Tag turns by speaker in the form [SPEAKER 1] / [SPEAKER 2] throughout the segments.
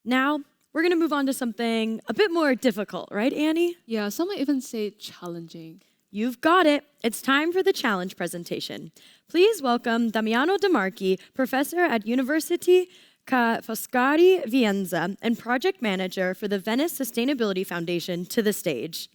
[SPEAKER 1] Now, we're going to move on to something a bit more difficult, right, Annie?
[SPEAKER 2] Yeah, some might even say challenging.
[SPEAKER 1] You've got it. It's time for the challenge presentation. Please welcome Damiano De Marchi, professor at University Ca' Foscari Vicenza and project manager for the Venice Sustainability Foundation, to the stage.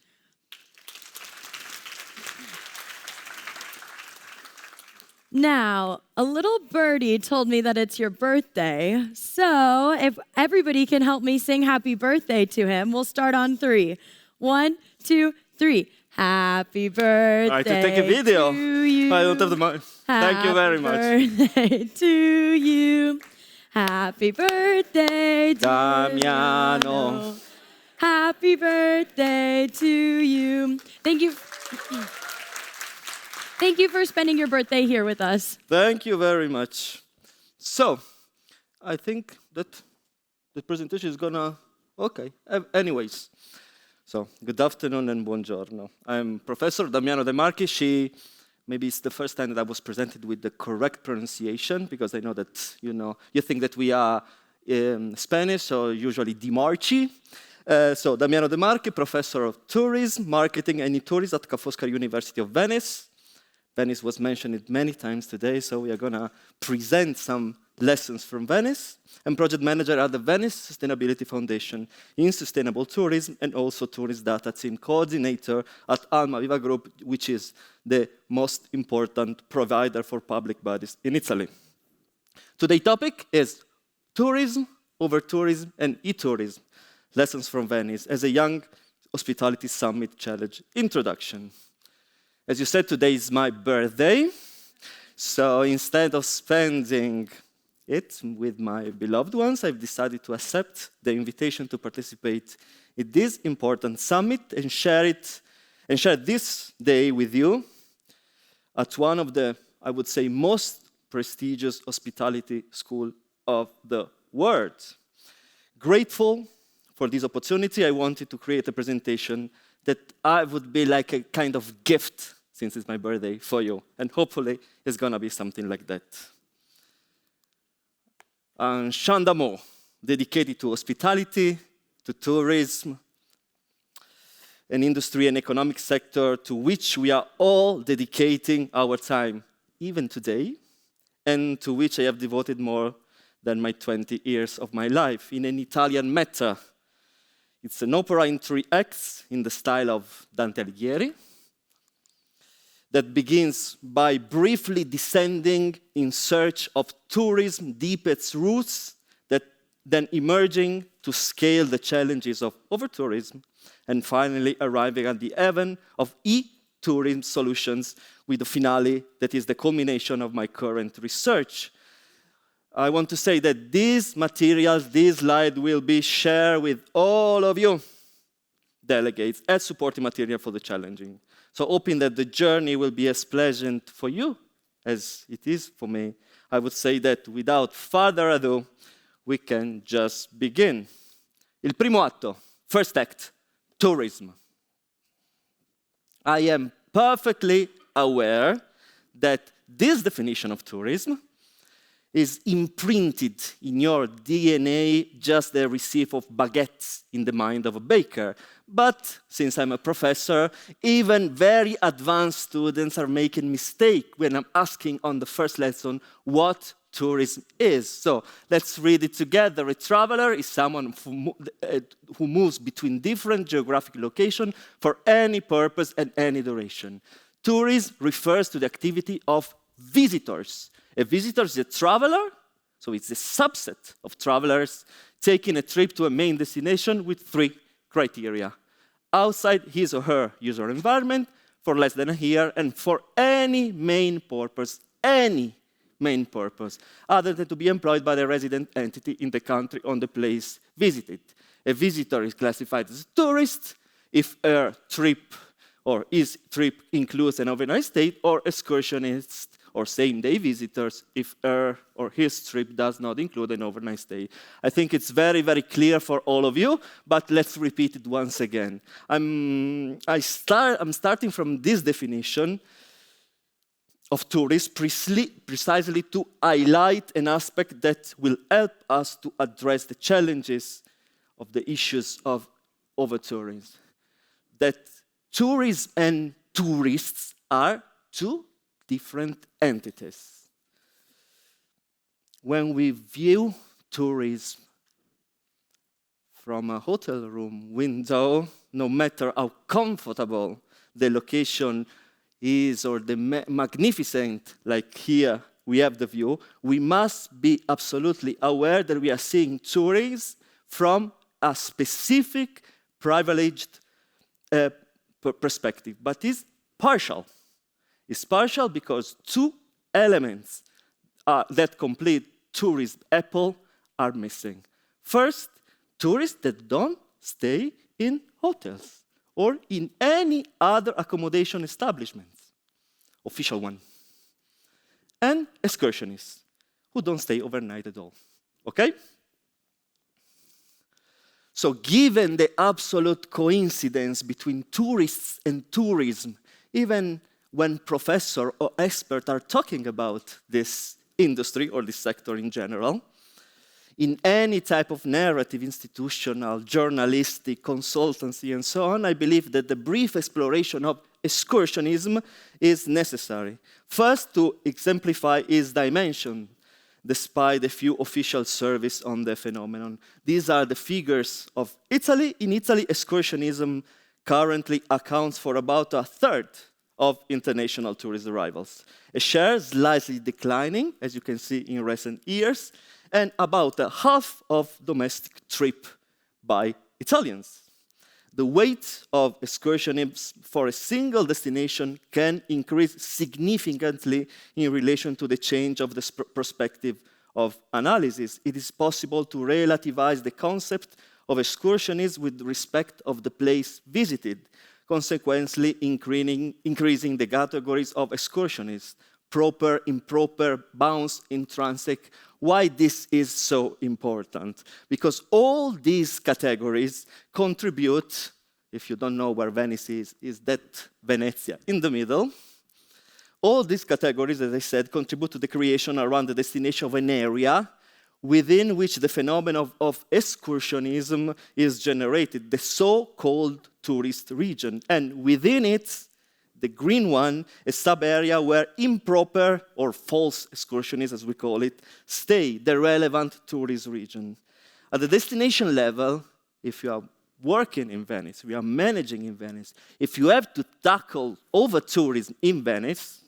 [SPEAKER 1] Now, a little birdie told me that it's your birthday, so if everybody can help me sing happy birthday to him, we'll start on 3. 1, 2, 3. Happy birthday
[SPEAKER 3] I have to take a video.
[SPEAKER 1] to you.
[SPEAKER 3] I don't have the money. Thank you very much.
[SPEAKER 1] Happy birthday to you. Happy birthday,
[SPEAKER 3] Damiano.
[SPEAKER 1] Happy birthday to you. Thank you. Thank you for spending your birthday here with us.
[SPEAKER 3] Thank you very much. So, I think that the presentation is gonna, okay. Anyways, so good afternoon and buongiorno. I'm Professor Damiano De Marchi. Maybe it's the first time that I was presented with the correct pronunciation, because I know that, you think that we are Spanish, so usually Di Marchi. So Damiano De Marchi, Professor of Tourism, Marketing and E-Tourism at Ca' Foscari University of Venice. Venice was mentioned many times today, so we are going to present some lessons from Venice. I'm project manager at the Venice Sustainability Foundation in sustainable tourism and also tourist data team coordinator at Almaviva Group, which is the most important provider for public bodies in Italy. Today's topic is tourism, over-tourism, and e-tourism. Lessons from Venice as a young hospitality summit challenge introduction. As you said, today is my birthday, so instead of spending it with my beloved ones, I've decided to accept the invitation to participate in this important summit and share this day with you at one of the, I would say, most prestigious hospitality school of the world. Grateful for this opportunity, I wanted to create a presentation that I would be like a kind of gift, since it's my birthday, for you. And hopefully, it's gonna be something like that. Un chant d'amour, dedicated to hospitality, to tourism, an industry and economic sector to which we are all dedicating our time, even today, and to which I have devoted more than my 20 years of my life in an Italian meta. It's an opera in 3 acts in the style of Dante Alighieri that begins by briefly descending in search of tourism deep its roots, that then emerging to scale the challenges of over-tourism, and finally arriving at the heaven of e-tourism solutions with the finale that is the culmination of my current research. I want to say that these materials, this slide will be shared with all of you, delegates, as supporting material for the challenging. So hoping that the journey will be as pleasant for you as it is for me, I would say that without further ado, we can just begin. Il primo atto, first act, tourism. I am perfectly aware that this definition of tourism is imprinted in your DNA, just the receipt of baguettes in the mind of a baker. But since I'm a professor, even very advanced students are making mistakes when I'm asking on the first lesson what tourism is. So let's read it together. A traveler is someone who moves between different geographic locations for any purpose and any duration. Tourism refers to the activity of visitors. A visitor is a traveler, so it's a subset of travelers taking a trip to a main destination with 3 criteria. Outside his or her usual environment, for less than a year, and for any main purpose, other than to be employed by the resident entity in the country on the place visited. A visitor is classified as a tourist if her trip or his trip includes an overnight stay, or excursionist or same-day visitors if her or his trip does not include an overnight stay. I think it's very, very clear for all of you, but let's repeat it once again. I'm starting from this definition of tourism precisely to highlight an aspect that will help us to address the challenges of the issues of overtourism. That tourism and tourists are two different entities. When we view tourism from a hotel room window, no matter how comfortable the location is or the magnificent, like here we have the view, we must be absolutely aware that we are seeing tourism from a specific privileged perspective, but it's partial. It's partial because two elements that complete tourism apple are missing. First, tourists that don't stay in hotels or in any other accommodation establishments, official one. And excursionists who don't stay overnight at all, okay? So given the absolute coincidence between tourists and tourism, even when professors or experts are talking about this industry or this sector in general, in any type of narrative, institutional, journalistic, consultancy, and so on, I believe that the brief exploration of excursionism is necessary. First, to exemplify its dimension, despite a few official surveys on the phenomenon. These are the figures of Italy. In Italy, excursionism currently accounts for about a third of international tourist arrivals. A share slightly declining, as you can see in recent years, and about a half of domestic trip by Italians. The weight of excursionism for a single destination can increase significantly in relation to the change of the perspective of analysis. It is possible to relativize the concept of excursionism with respect of the place visited, consequently increasing the categories of excursionists, proper, improper, bounce, intrinsic. Why this is so important? Because all these categories contribute, if you don't know where Venice is that Venezia in the middle. All these categories, as I said, contribute to the creation around the destination of an area within which the phenomenon of excursionism is generated, the so-called tourist region. And within it, the green one, a sub-area where improper or false excursionists, as we call it, stay, the relevant tourist region. At the destination level, if you are working in Venice, we are managing in Venice, if you have to tackle over-tourism in Venice,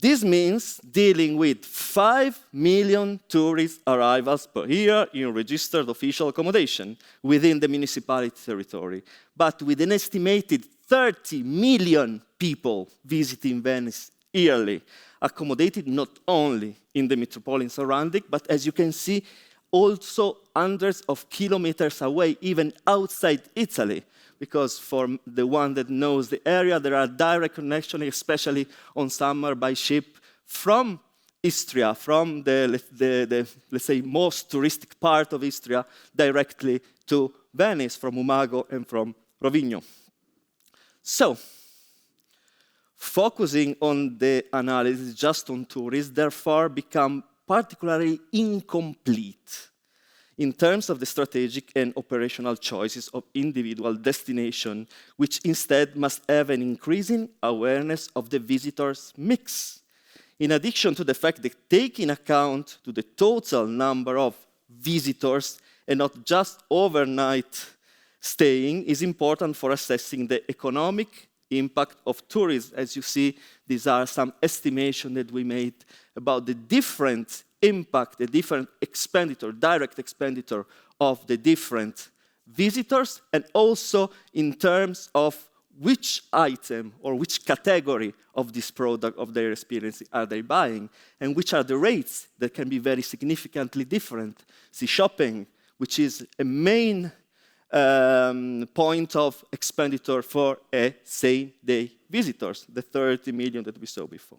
[SPEAKER 3] this means dealing with 5 million tourist arrivals per year in registered official accommodation within the municipality territory, but with an estimated 30 million people visiting Venice yearly, accommodated not only in the metropolitan surrounding, but as you can see, also hundreds of kilometers away, even outside Italy, because for the one that knows the area, there are direct connections, especially on summer by ship, from Istria, from the let's say, most touristic part of Istria, directly to Venice, from Umago and from Rovigno. So, focusing on the analysis just on tourists, therefore, become particularly incomplete in terms of the strategic and operational choices of individual destination, which instead must have an increasing awareness of the visitors' mix. In addition to the fact that taking account to the total number of visitors and not just overnight staying is important for assessing the economic impact of tourism. As you see, these are some estimations that we made about the different impact, the different expenditure, direct expenditure of the different visitors, and also in terms of which item or which category of this product, of their experience, are they buying, and which are the rates that can be very significantly different. See, shopping, which is a main point of expenditure for a same-day visitors, the 30 million that we saw before.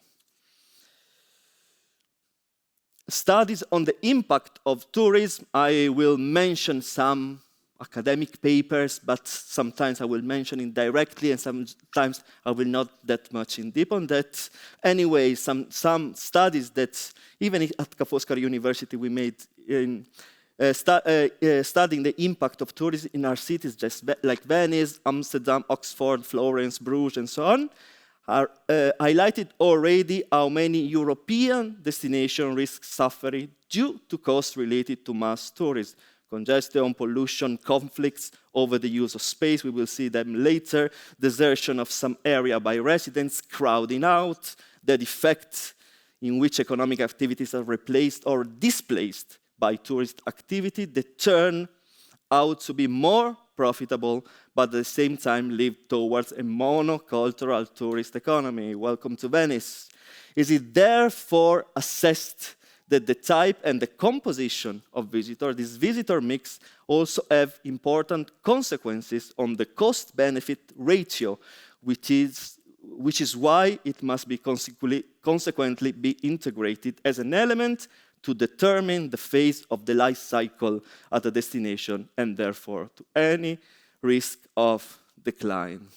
[SPEAKER 3] Studies on the impact of tourism, I will mention some academic papers, but sometimes I will mention it directly, and sometimes I will not that much in deep on that. Anyway, some studies that even at Ca' Foscari University we made in studying the impact of tourism in our cities, just like Venice, Amsterdam, Oxford, Florence, Bruges, and so on, are highlighted already how many European destinations risk suffering due to costs related to mass tourism. Congestion, pollution, conflicts over the use of space, we will see them later, desertion of some area by residents, crowding out, the effect in which economic activities are replaced or displaced by tourist activity that turn out to be more profitable, but at the same time lead towards a monocultural tourist economy. Welcome to Venice. Is it therefore assessed that the type and the composition of visitors, this visitor mix, also have important consequences on the cost-benefit ratio, which is why it must be consequently be integrated as an element to determine the phase of the life cycle at a destination and therefore to any risk of decline.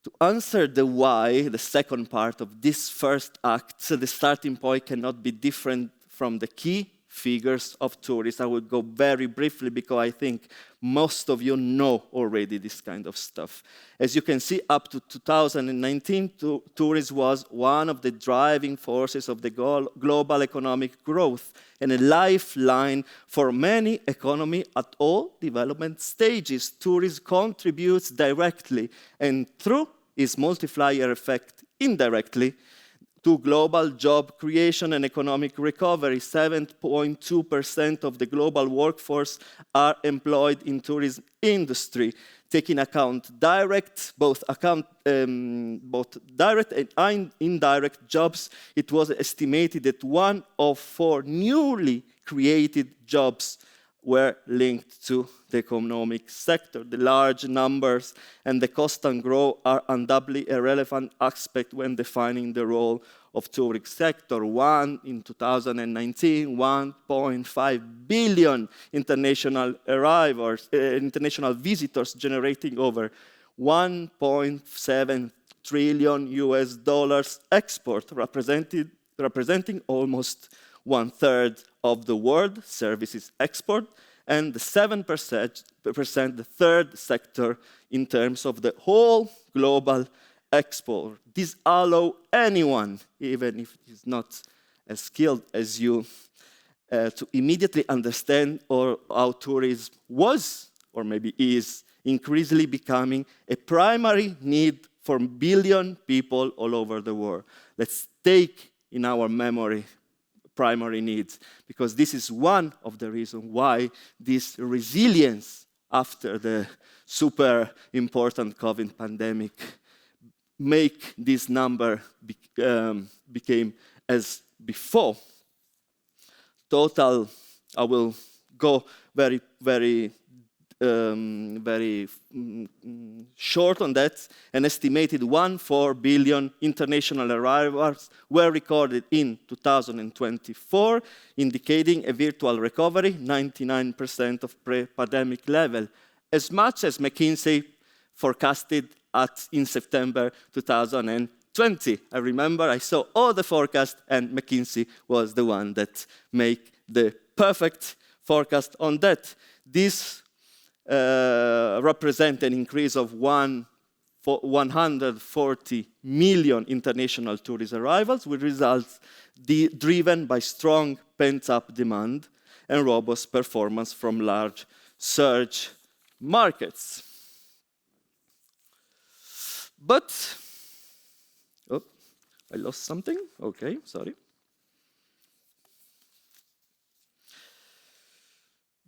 [SPEAKER 3] To answer the why, the second part of this first act, the starting point cannot be different from the key figures of tourists. I will go very briefly because I think most of you know already this kind of stuff. As you can see, up to 2019, tourism was one of the driving forces of the global economic growth and a lifeline for many economies at all development stages. Tourism contributes directly and through its multiplier effect indirectly to global job creation and economic recovery. 7.2% of the global workforce are employed in tourism industry. Taking account both direct and indirect jobs, it was estimated that 1 of 4 newly created jobs were linked to the economic sector. The large numbers and the constant growth are undoubtedly a relevant aspect when defining the role of tourism sector. In 2019, 1.5 billion international arrivals, international visitors generating over 1.7 trillion US dollars export, representing almost 1/3 of the world services export, and the 7%, the third sector in terms of the whole global export. This allows anyone, even if he's not as skilled as you, to immediately understand how tourism was, or maybe is, increasingly becoming a primary need for billion people all over the world. Let's take in our memory primary needs, because this is one of the reasons why this resilience after the super important COVID pandemic make this number became as before. Total, I will go very short on that. An estimated 1.4 billion international arrivals were recorded in 2024, indicating a virtual recovery, 99% of pre-pandemic level, as much as McKinsey forecasted in September 2020. I remember I saw all the forecasts, and McKinsey was the one that made the perfect forecast on that. This represent an increase of 140 million international tourist arrivals, with results driven by strong pent-up demand and robust performance from large surge markets. But, I lost something. Okay, sorry.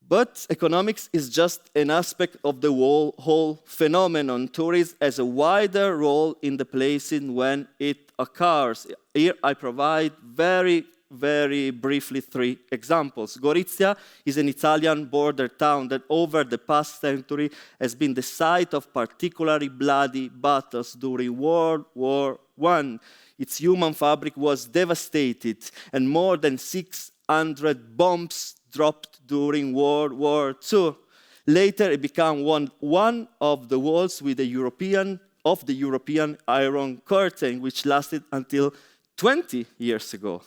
[SPEAKER 3] But economics is just an aspect of the whole phenomenon. Tourism has a wider role in the placing when it occurs. Here I provide very briefly 3 examples. Gorizia is an Italian border town that over the past century has been the site of particularly bloody battles during World War I. Its human fabric was devastated and more than 600 bombs dropped during World War II. Later, it became one of the walls with the European Iron Curtain, which lasted until 20 years ago.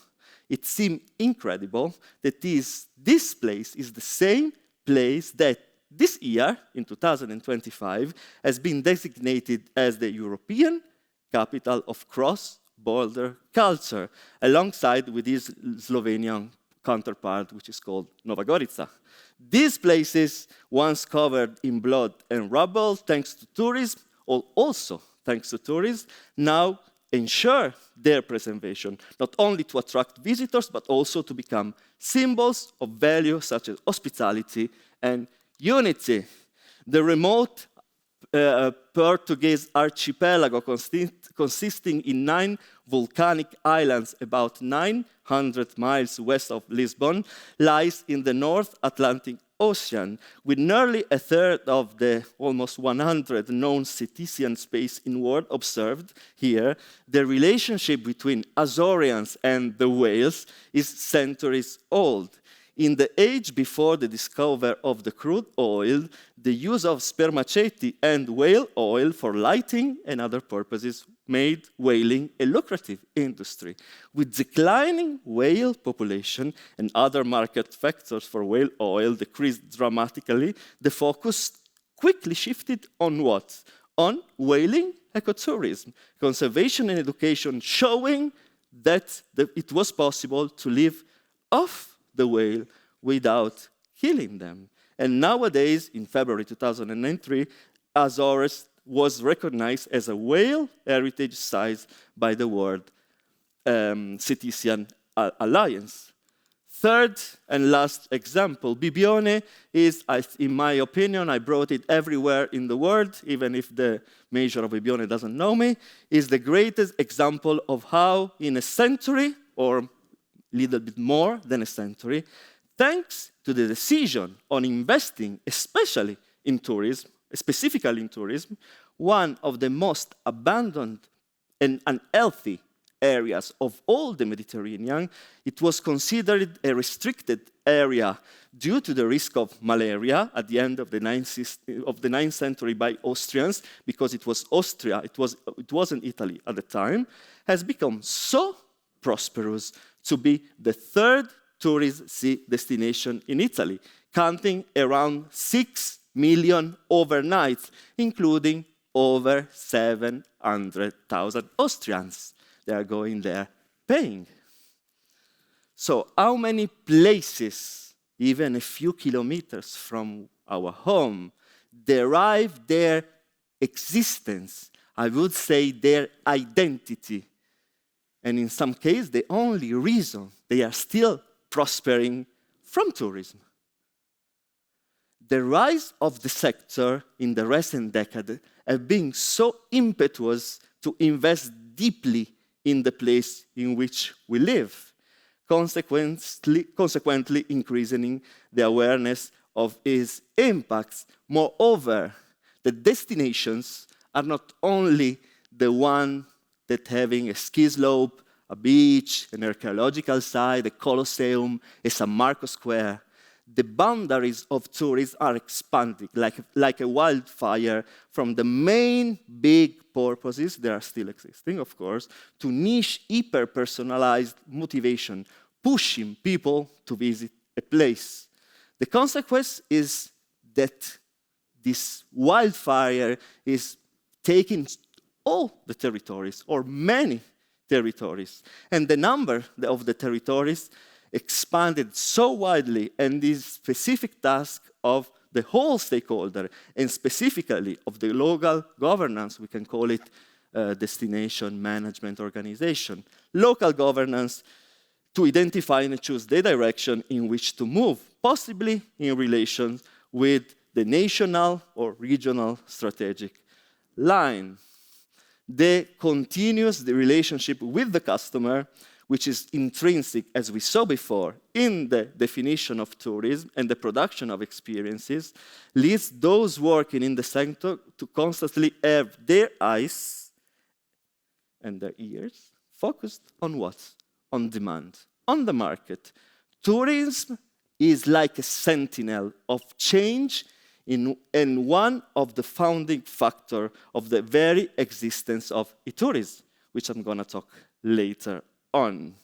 [SPEAKER 3] It seemed incredible that this place is the same place that this year, in 2025, has been designated as the European capital of cross-border culture, alongside with its Slovenian counterpart, which is called Nova Gorica. These places, once covered in blood and rubble, thanks to tourism, or also thanks to tourism, now ensure their preservation, not only to attract visitors, but also to become symbols of value such as hospitality and unity. The remote Portuguese archipelago consisting in 9 volcanic islands about 900 miles west of Lisbon lies in the North Atlantic Ocean, with nearly a third of the almost 100 known cetacean space in world observed here. The relationship between Azorians and the whales is centuries old. In the age before the discovery of the crude oil, the use of spermaceti and whale oil for lighting and other purposes made whaling a lucrative industry. With declining whale population and other market factors for whale oil decreased dramatically, the focus quickly shifted on what? On whaling ecotourism, conservation and education, showing that it was possible to live off the whale without killing them. And nowadays, in February 2003, Azores was recognized as a whale heritage site by the World Cetacean Alliance. Third and last example, Bibione is, in my opinion, I brought it everywhere in the world, even if the mayor of Bibione doesn't know me, is the greatest example of how in a century, or a little bit more than a century, thanks to the decision on investing, especially in tourism, specifically in tourism, one of the most abandoned and unhealthy areas of all the Mediterranean, it was considered a restricted area due to the risk of malaria at the end of the 9th century by Austrians, because it was Austria, it wasn't Italy at the time, has become so prosperous to be the third tourist destination in Italy, counting around 6 million overnights, including over 700,000 Austrians. They are going there paying. So how many places, even a few kilometers from our home, derive their existence, I would say their identity, and in some cases, the only reason they are still prospering from tourism? The rise of the sector in the recent decade has been so impetuous to invest deeply in the place in which we live, consequently increasing the awareness of its impacts. Moreover, the destinations are not only the one that having a ski slope, a beach, an archaeological site, a Colosseum, a San Marco Square. The boundaries of tourism are expanding like a wildfire from the main big purposes, they are still existing, of course, to niche, hyper-personalized motivation, pushing people to visit a place. The consequence is that this wildfire is taking all the territories, or many territories, and the number of the territories expanded so widely, and this specific task of the whole stakeholder, and specifically of the local governance, we can call it destination management organization, local governance, to identify and choose the direction in which to move, possibly in relation with the national or regional strategic line. The relationship with the customer, which is intrinsic, as we saw before, in the definition of tourism and the production of experiences, leads those working in the sector to constantly have their eyes and their ears focused on what? On demand, on the market. Tourism is like a sentinel of change and one of the founding factors of the very existence of e-tourism, which I'm going to talk later on.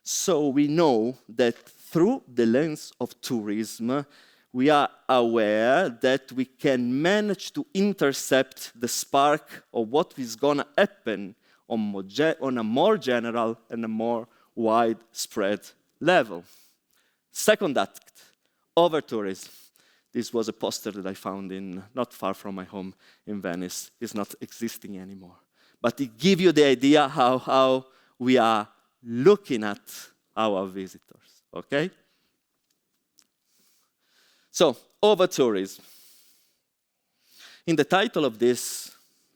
[SPEAKER 3] So we know that through the lens of tourism, we are aware that we can manage to intercept the spark of what is going to happen on a more general and a more widespread level. Second act, overtourism. This was a poster that I found not far from my home in Venice. It's not existing anymore. But it gives you the idea how we are looking at our visitors, okay? So, overtourism. In the title of this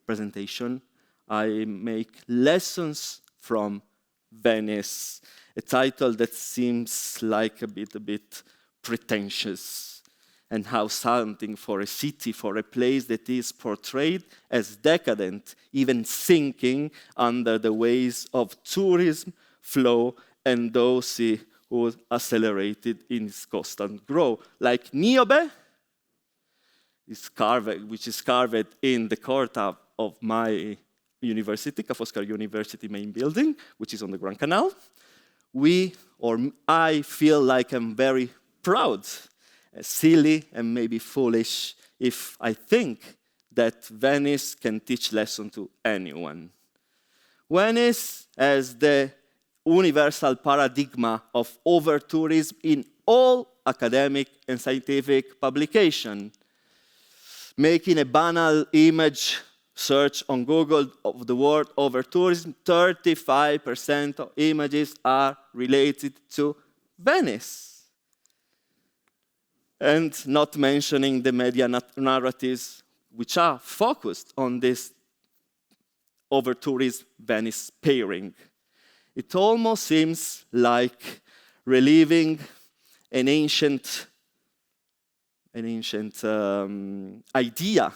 [SPEAKER 3] presentation, I make lessons from Venice, a title that seems like a bit pretentious, and how something for a city, for a place that is portrayed as decadent, even sinking under the waves of tourism flow and those who accelerated in its constant growth. Like Niobe, which is carved in the courtyard of my university, Ca' Foscari University main building, which is on the Grand Canal. I feel like I'm very proud, silly and maybe foolish if I think that Venice can teach lesson to anyone. Venice has the universal paradigm of overtourism in all academic and scientific publication. Making a banal image search on Google of the word overtourism, 35% of images are related to Venice. And not mentioning the media narratives which are focused on this overtourism Venice pairing. It almost seems like reliving an ancient idea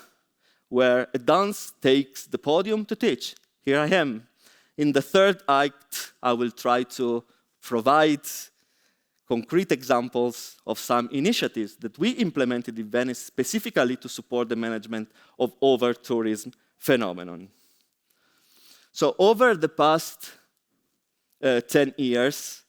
[SPEAKER 3] where a dance takes the podium to teach. Here I am. In the third act, I will try to provide concrete examples of some initiatives that we implemented in Venice specifically to support the management of over-tourism phenomenon. So over the past 10 years,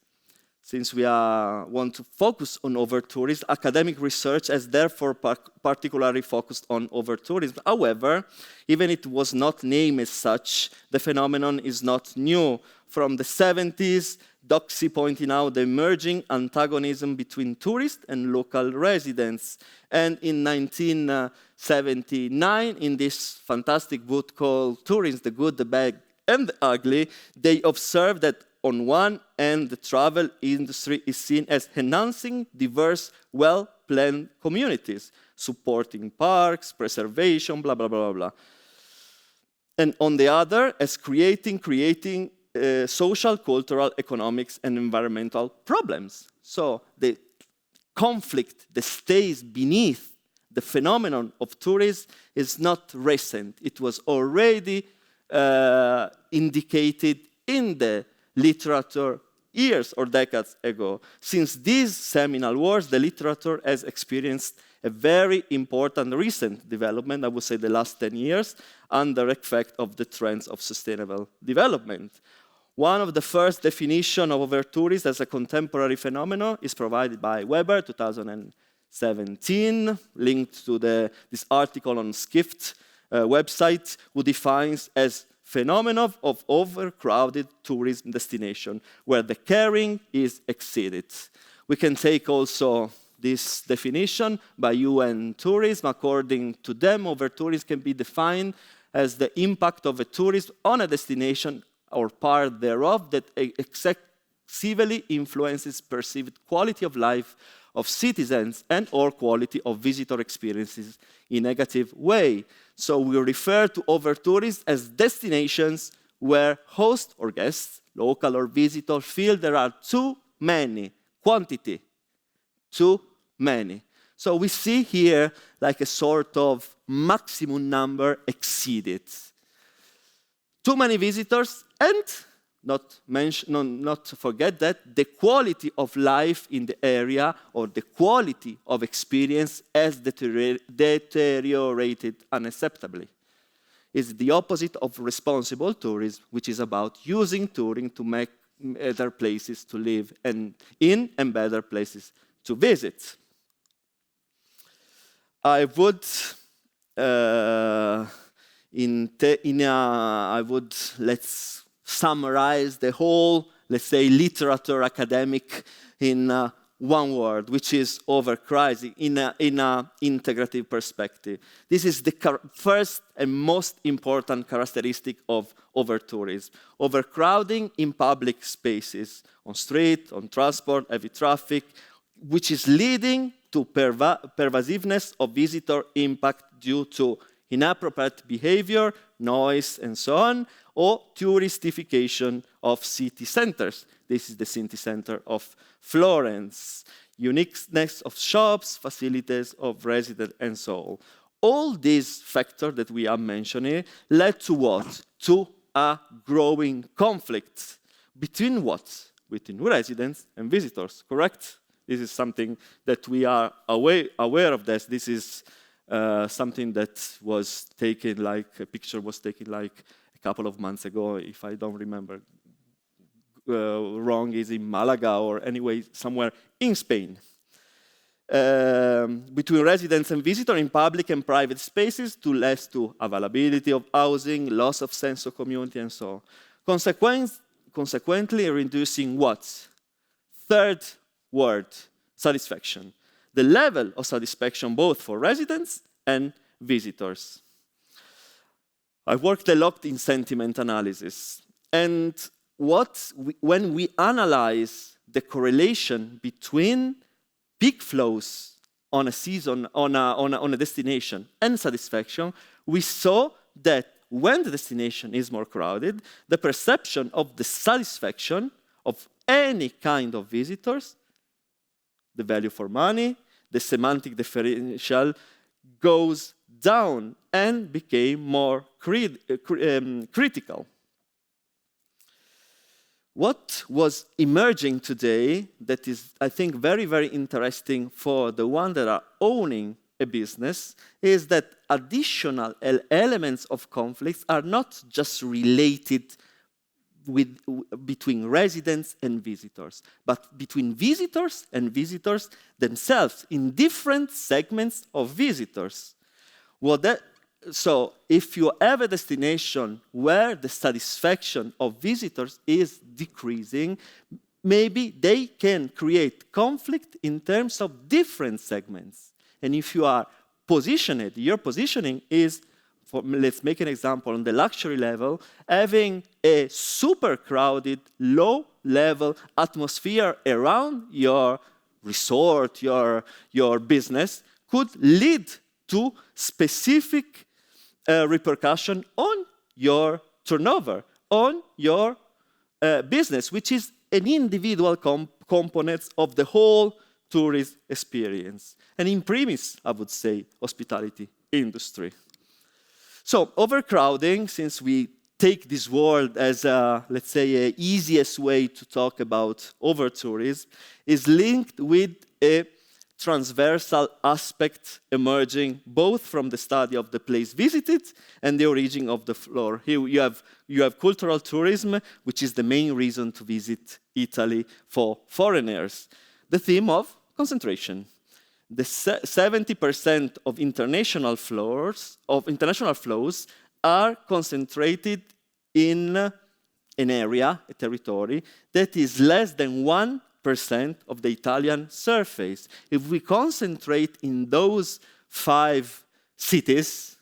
[SPEAKER 3] since we want to focus on over-tourism, academic research has therefore particularly focused on over-tourism. However, even it was not named as such, the phenomenon is not new. From the 70s, Doxy pointing out the emerging antagonism between tourists and local residents. And in 1979, in this fantastic book called Tourism, the Good, the Bad, and the Ugly, they observed that on one end, the travel industry is seen as enhancing diverse, well-planned communities, supporting parks, preservation, blah, blah, blah, blah. And on the other, as creating social, cultural, economics, and environmental problems. So the conflict that stays beneath the phenomenon of tourism is not recent. It was already indicated in the literature years or decades ago. Since these seminal wars, the literature has experienced a very important recent development, I would say the last 10 years, under effect of the trends of sustainable development. One of the first definitions of overtourism as a contemporary phenomenon is provided by Weber, 2017, linked to this article on Skift website, who defines as phenomenon of overcrowded tourism destination, where the caring is exceeded. We can take also this definition by UN Tourism. According to them, overtourism can be defined as the impact of a tourist on a destination or part thereof that excessively influences perceived quality of life of citizens and or quality of visitor experiences in a negative way. So we refer to overtourism as destinations where hosts or guests, local or visitor, feel there are too many, quantity, too many. So we see here like a sort of maximum number exceeded. Too many visitors and not forget that the quality of life in the area or the quality of experience has deteriorated unacceptably. It's the opposite of responsible tourism, which is about using touring to make better places to live and better places to visit. I would let's summarize the whole, let's say, literature academic in one word, which is overcrowding in an integrative perspective. This is the first and most important characteristic of overtourism. Overcrowding in public spaces, on street, on transport, heavy traffic, which is leading to pervasiveness of visitor impact due to inappropriate behavior, noise, and so on, or touristification of city centers. This is the city center of Florence. Uniqueness of shops, facilities of residents, and so on. All these factors that we are mentioning led to what? To a growing conflict. Between what? Between residents and visitors, correct? This is something that we are aware of this. This is something that was taken, like a picture was taken like a couple of months ago, if I don't remember wrong, is in Malaga or anyway somewhere in Spain. Between residents and visitors in public and private spaces to less to availability of housing, loss of sense of community, and so on. Consequently, reducing what? Third word, satisfaction. The level of satisfaction both for residents and visitors. I worked a lot in sentiment analysis, and when we analyze the correlation between peak flows on a season, on a destination, and satisfaction, we saw that when the destination is more crowded, the perception of the satisfaction of any kind of visitors, the value for money, the semantic differential goes down and became more critical. What was emerging today that is, I think, very, very interesting for the ones that are owning a business is that additional elements of conflicts are not just related between residents and visitors, but between visitors and visitors themselves in different segments of visitors. So if you have a destination where the satisfaction of visitors is decreasing, maybe they can create conflict in terms of different segments. And if you are positioned, your positioning is, let's make an example, on the luxury level, having a super crowded, low-level atmosphere around your resort, your business, could lead to specific repercussion on your turnover, on your business, which is an individual component of the whole tourist experience. And in premise, I would say, hospitality industry. So overcrowding, since we take this word as, let's say, an easiest way to talk about overtourism, is linked with a transversal aspect emerging both from the study of the place visited and the origin of the floor. Here you have cultural tourism, which is the main reason to visit Italy for foreigners. The theme of concentration. The 70% of international flows are concentrated in an area, a territory, that is less than 1% of the Italian surface. If we concentrate in those 5 cities,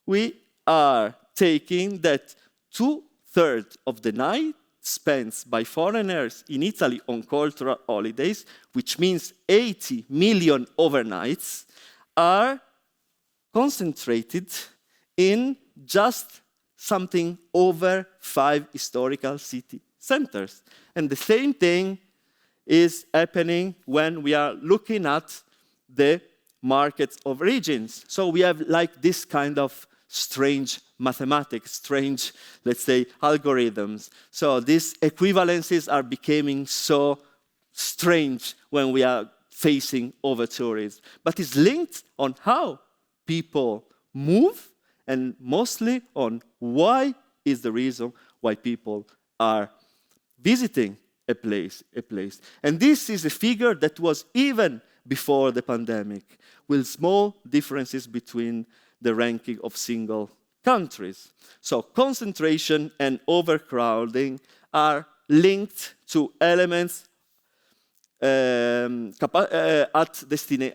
[SPEAKER 3] we are taking that 2/3 of the night spent by foreigners in Italy on cultural holidays, which means 80 million overnights, are concentrated in just something over 5 historical city centers. And the same thing is happening when we are looking at the markets of regions. So we have like this kind of strange mathematics, strange, let's say, algorithms. So these equivalencies are becoming so strange when we are facing overtourism. But it's linked on how people move and mostly on why is the reason why people are visiting a place. And this is a figure that was even before the pandemic, with small differences between the ranking of single countries. So concentration and overcrowding are linked to elements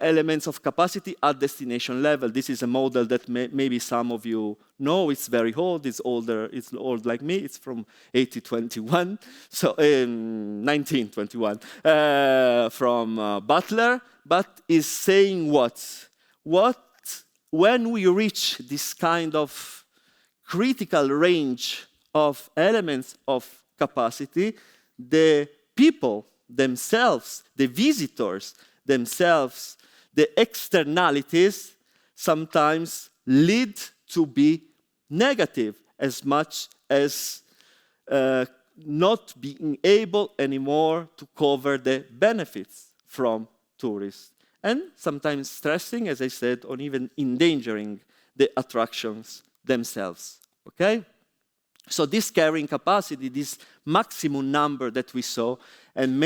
[SPEAKER 3] elements of capacity at destination level. This is a model that maybe some of you know. It's very old. It's older. It's old like me. It's from 1821, so 1921, from Butler. But is saying what when we reach this kind of critical range of elements of capacity, the people themselves, the visitors themselves, the externalities sometimes lead to be negative as much as not being able anymore to cover the benefits from tourists. And sometimes stressing, as I said, on even endangering the attractions themselves, okay? So this carrying capacity, this maximum number that we saw, and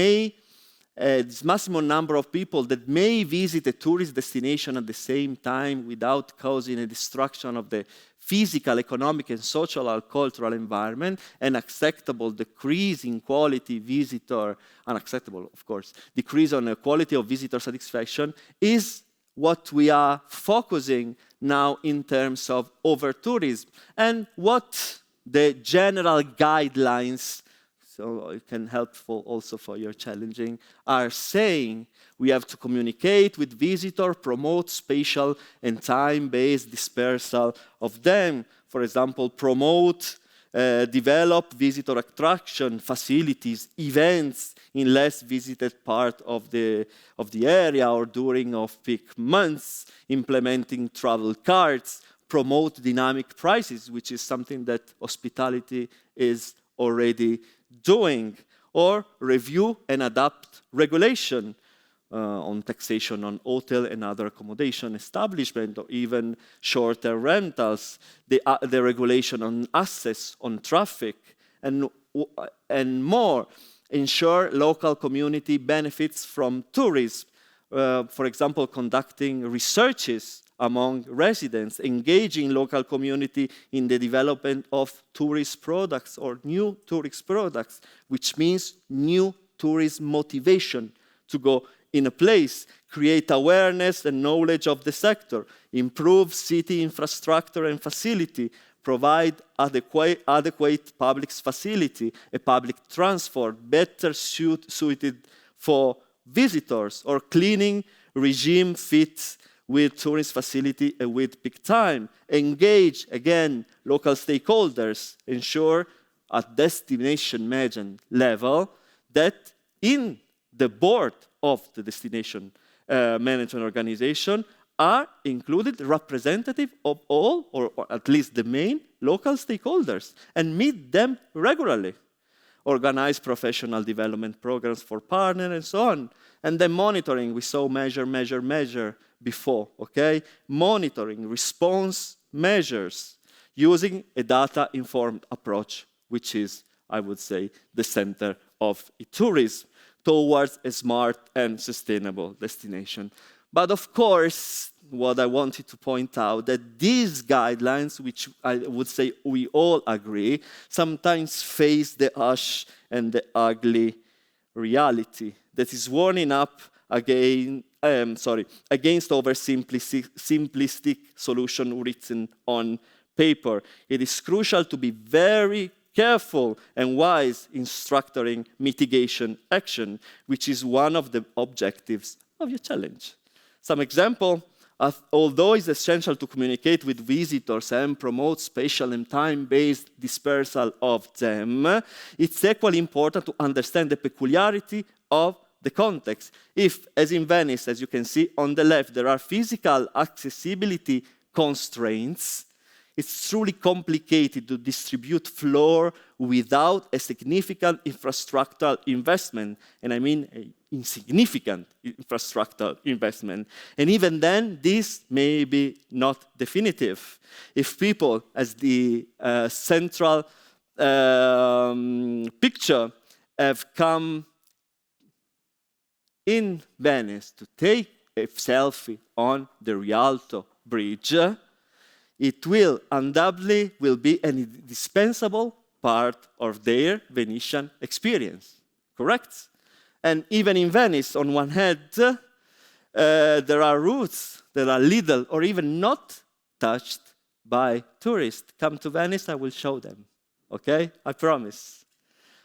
[SPEAKER 3] this maximum number of people that may visit a tourist destination at the same time without causing a destruction of the physical, economic, and social or cultural environment, an acceptable decrease in quality visitor, unacceptable, of course, decrease on the quality of visitor satisfaction is what we are focusing now in terms of overtourism. And what the general guidelines, so it can help also for your challenging, are saying we have to communicate with visitors, promote spatial and time-based dispersal of them. For example, promote, develop visitor attraction facilities, events in less visited part of the area or during off-peak months, implementing travel cards, promote dynamic prices, which is something that hospitality is already doing, or review and adapt regulation on taxation on hotel and other accommodation establishment, or even shorter rentals, the regulation on access, on traffic, and more. Ensure local community benefits from tourism. For example, conducting researches among residents, engaging local community in the development of tourist products or new tourist products, which means new tourist motivation to go in a place, create awareness and knowledge of the sector, improve city infrastructure and facility, provide adequate public facility, a public transport better suited for visitors, or cleaning regime fits with tourist facility and with peak time. Engage, again, local stakeholders. Ensure at destination management level that in the board of the destination management organization are included representative of all, or at least the main, local stakeholders, and meet them regularly. Organize professional development programs for partners and so on. And then monitoring, we saw measure before, okay? Monitoring, response measures, using a data-informed approach, which is, I would say, the center of tourism towards a smart and sustainable destination. But of course, what I wanted to point out, that these guidelines, which I would say we all agree, sometimes face the harsh and the ugly reality that is warning up against oversimplistic solution written on paper. It is crucial to be very careful and wise in structuring mitigation action, which is one of the objectives of your challenge. Some example, although it's essential to communicate with visitors and promote spatial and time-based dispersal of them, it's equally important to understand the peculiarity of the context. If, as in Venice, as you can see on the left, there are physical accessibility constraints, It's truly complicated to distribute floor without a significant infrastructural investment, and I mean a insignificant infrastructural investment. And even then, this may be not definitive. If people, as the central picture, have come in Venice to take a selfie on the Rialto Bridge, it will undoubtedly be an indispensable part of their Venetian experience, correct? And even in Venice, on one hand, there are routes that are little or even not touched by tourists. Come to Venice, I will show them, okay? I promise.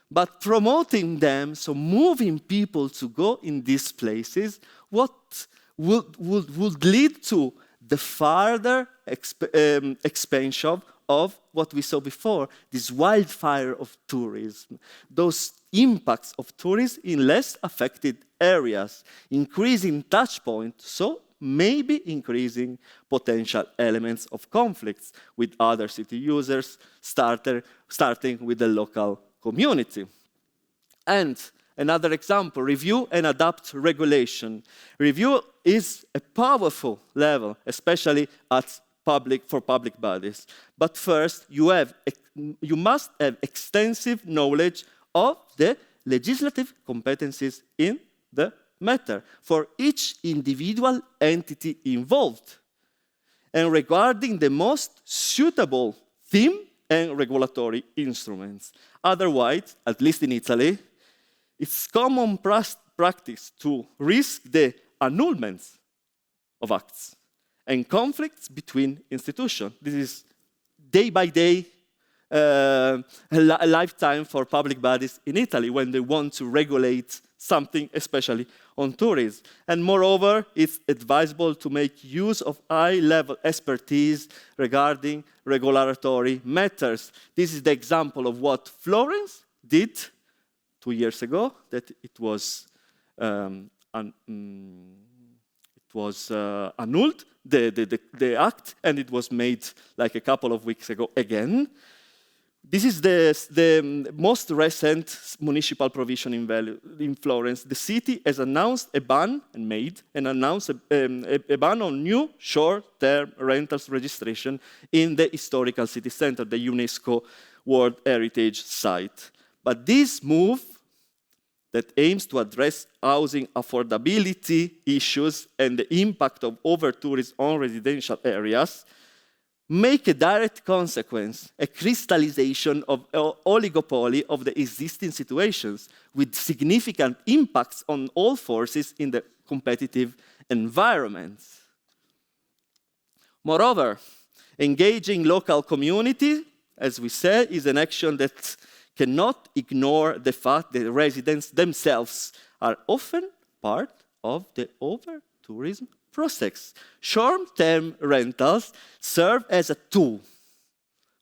[SPEAKER 3] But promoting them, so moving people to go in these places, what would lead to the further expansion of what we saw before, this wildfire of tourism, those impacts of tourism in less affected areas, increasing touch points, so maybe increasing potential elements of conflicts with other city users, starting with the local community. And another example, review and adapt regulation. Review is a powerful level, especially for public bodies. But first, you must have extensive knowledge of the legislative competencies in the matter for each individual entity involved, and regarding the most suitable theme and regulatory instruments. Otherwise, at least in Italy, it's common practice to risk the annulments of acts and conflicts between institutions. This is day by day a lifetime for public bodies in Italy when they want to regulate something, especially on tourism. And moreover, it's advisable to make use of high-level expertise regarding regulatory matters. This is the example of what Florence did 2 years ago, that it was annulled, the act, and it was made like a couple of weeks ago again. This is the most recent municipal provision in Florence. The city has announced a ban a ban on new short-term rentals registration in the historical city center, the UNESCO World Heritage Site. But this move that aims to address housing affordability issues and the impact of over-tourism on residential areas make a direct consequence, a crystallization of oligopoly of the existing situations with significant impacts on all forces in the competitive environment. Moreover, engaging local community, as we said, is an action that cannot ignore the fact that residents themselves are often part of the over-tourism process. Short-term rentals serve as a tool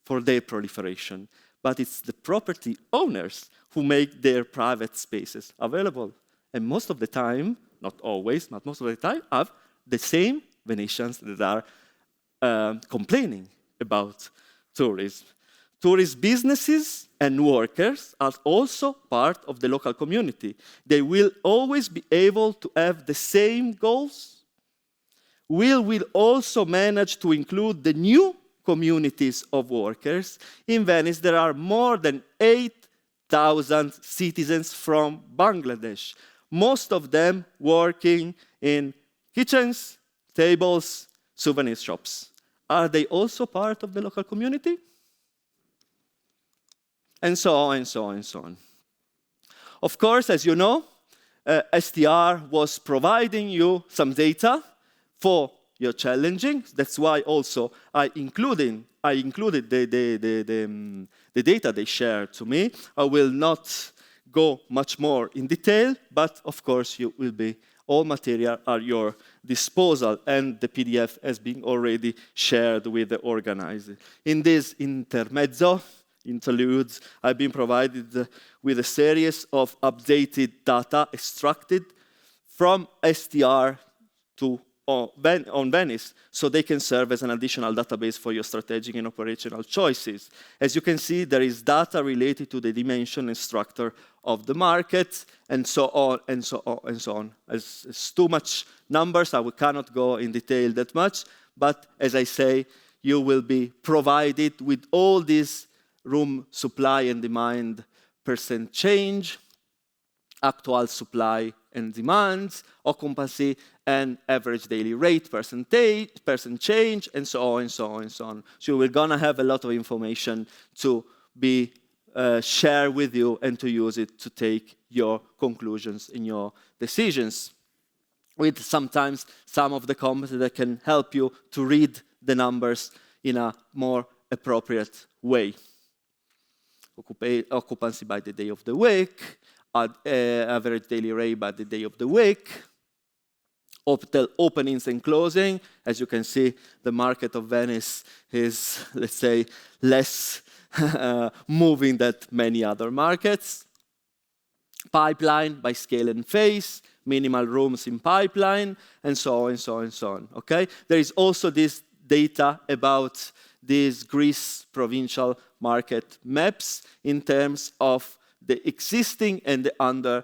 [SPEAKER 3] for their proliferation, but it's the property owners who make their private spaces available. And most of the time, not always, but most of the time, have the same Venetians that are complaining about tourism. Tourist businesses and workers are also part of the local community. They will always be able to have the same goals. We will also manage to include the new communities of workers. In Venice, there are more than 8,000 citizens from Bangladesh, most of them working in kitchens, tables, souvenir shops. Are they also part of the local community? And so on, and so on, and so on. Of course, as you know, STR was providing you some data for your challenging. That's why also I included the data they shared to me. I will not go much more in detail, but of course all material are at your disposal, and the PDF has been already shared with the organizer. In this interludes, I've been provided with a series of updated data extracted from STR to on Venice, so they can serve as an additional database for your strategic and operational choices. As you can see, there is data related to the dimension and structure of the market, and so on, and so on, and so on. It's too much numbers, I cannot go in detail that much, but as I say, you will be provided with all this room supply and demand percent change, actual supply and demand, occupancy, and average daily rate percent change, and so on, and so on, and so on. So we're gonna have a lot of information to be shared with you and to use it to take your conclusions in your decisions. With sometimes some of the comments that can help you to read the numbers in a more appropriate way. Occupancy by the day of the week, average daily rate by the day of the week, hotel openings and closing. As you can see, the market of Venice is, let's say, less moving than many other markets. Pipeline by scale and phase, minimal rooms in pipeline, and so on, and so on, and so on. Okay? There is also this data about these Greece provincial market maps in terms of the existing and the under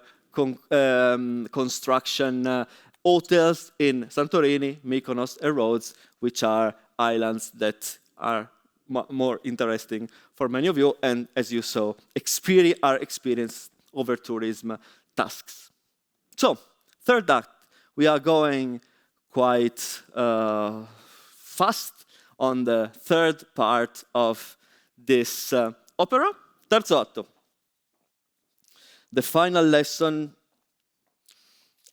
[SPEAKER 3] construction hotels in Santorini, Mykonos, and Rhodes, which are islands that are more interesting for many of you, and as you saw, are experienced over tourism tasks. So, third act, we are going quite fast on the third part of this opera, terzo atto. The final lesson